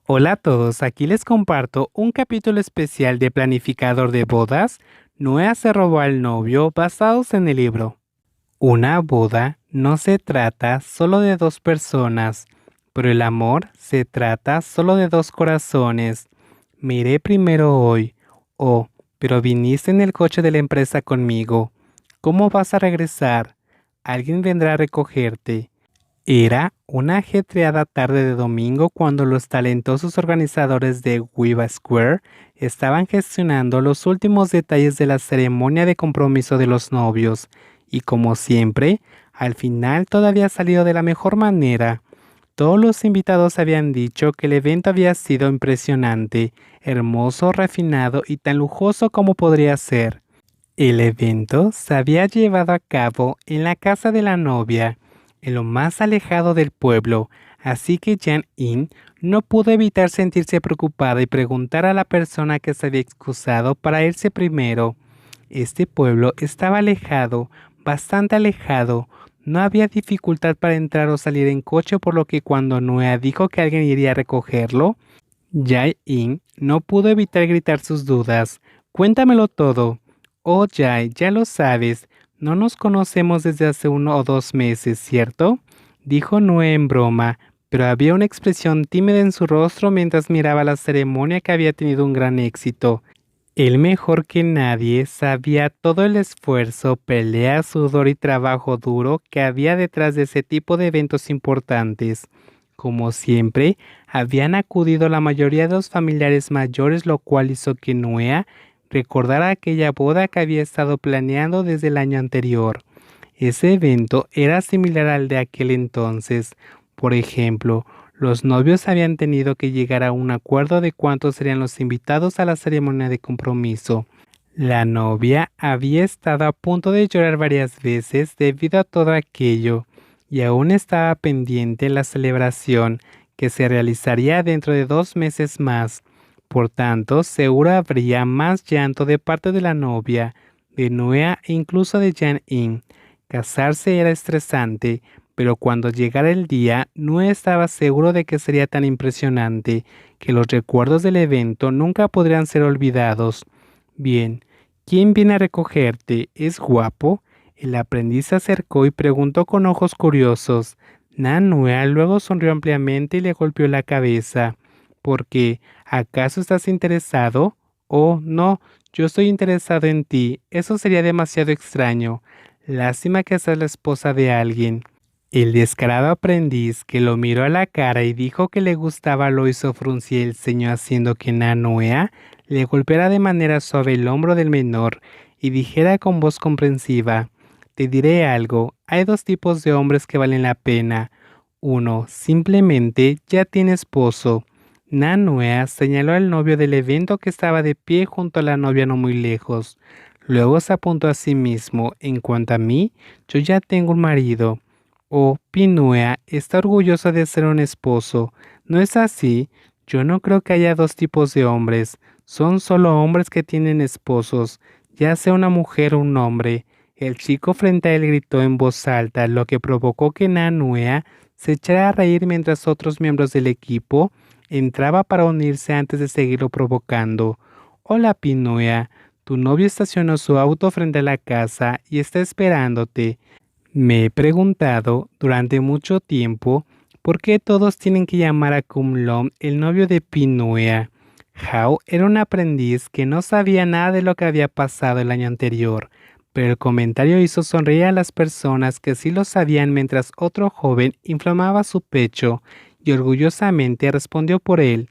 Hola a todos, aquí les comparto un capítulo especial de Planificador de Bodas. Noah se robó al novio basados en el libro. Una boda no se trata solo de dos personas, pero el amor se trata solo de dos corazones. Me iré primero hoy. Oh, pero viniste en el coche de la empresa conmigo. ¿Cómo vas a regresar? Alguien vendrá a recogerte. Era una ajetreada tarde de domingo cuando los talentosos organizadores de Wiva Square estaban gestionando los últimos detalles de la ceremonia de compromiso de los novios, y como siempre, al final todo había salido de la mejor manera. Todos los invitados habían dicho que el evento había sido impresionante, hermoso, refinado y tan lujoso como podría ser. El evento se había llevado a cabo en la casa de la novia, en lo más alejado del pueblo, así que Jan-in no pudo evitar sentirse preocupada y preguntar a la persona que se había excusado para irse primero. Este pueblo estaba alejado, bastante alejado. No había dificultad para entrar o salir en coche, por lo que cuando Noah dijo que alguien iría a recogerlo, Jae-in no pudo evitar gritar sus dudas. Cuéntamelo todo. Oh, Jae, ya lo sabes. No nos conocemos desde hace 1 o 2 meses, ¿cierto? Dijo Noé en broma, pero había una expresión tímida en su rostro mientras miraba la ceremonia que había tenido un gran éxito. Él mejor que nadie sabía todo el esfuerzo, pelea, sudor y trabajo duro que había detrás de ese tipo de eventos importantes. Como siempre, habían acudido la mayoría de los familiares mayores, lo cual hizo que Nuea recordara aquella boda que había estado planeando desde el año anterior. Ese evento era similar al de aquel entonces. Por ejemplo, los novios habían tenido que llegar a un acuerdo de cuántos serían los invitados a la ceremonia de compromiso. La novia había estado a punto de llorar varias veces debido a todo aquello, y aún estaba pendiente la celebración que se realizaría dentro de 2 meses más. Por tanto, seguro habría más llanto de parte de la novia, de Nuea e incluso de Jan-in. Casarse era estresante, pero cuando llegara el día no estaba seguro de que sería tan impresionante, que los recuerdos del evento nunca podrían ser olvidados. Bien, ¿quién viene a recogerte? ¿Es guapo? El aprendiz se acercó y preguntó con ojos curiosos. Nanua luego sonrió ampliamente y le golpeó la cabeza. ¿Por qué? ¿Acaso estás interesado? Oh, no, yo estoy interesado en ti. Eso sería demasiado extraño. Lástima que seas la esposa de alguien. El descarado aprendiz, que lo miró a la cara y dijo que le gustaba, lo hizo fruncir el ceño, haciendo que Nanoea le golpeara de manera suave el hombro del menor y dijera con voz comprensiva: te diré algo, hay dos tipos de hombres que valen la pena. Uno simplemente ya tiene esposo. Nanoea señaló al novio del evento que estaba de pie junto a la novia no muy lejos. Luego se apuntó a sí mismo: en cuanto a mí, yo ya tengo un marido. Oh, Pinua está orgulloso de ser un esposo. ¿No es así? Yo no creo que haya dos tipos de hombres. Son solo hombres que tienen esposos, ya sea una mujer o un hombre. El chico frente a él gritó en voz alta, lo que provocó que Nanua se echara a reír mientras otros miembros del equipo entraba para unirse antes de seguirlo provocando. Hola, Pinua. Tu novio estacionó su auto frente a la casa y está esperándote. Me he preguntado durante mucho tiempo por qué todos tienen que llamar a Kumlom el novio de Pinua. Hao era un aprendiz que no sabía nada de lo que había pasado el año anterior, pero el comentario hizo sonreír a las personas que sí lo sabían mientras otro joven inflamaba su pecho y orgullosamente respondió por él.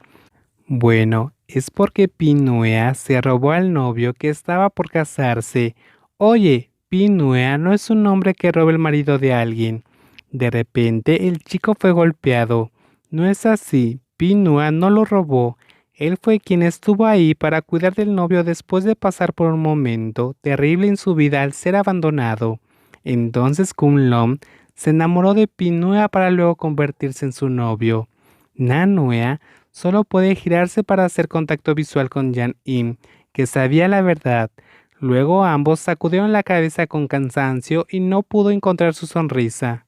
Bueno, es porque Pinua se robó al novio que estaba por casarse. Oye, Pinua no es un hombre que robe el marido de alguien. De repente el chico fue golpeado. No es así, Pinua no lo robó. Él fue quien estuvo ahí para cuidar del novio después de pasar por un momento terrible en su vida al ser abandonado. Entonces Kunlun se enamoró de Pinua para luego convertirse en su novio. Nanua solo puede girarse para hacer contacto visual con Jan-in, que sabía la verdad. Luego ambos sacudieron la cabeza con cansancio y no pudo encontrar su sonrisa.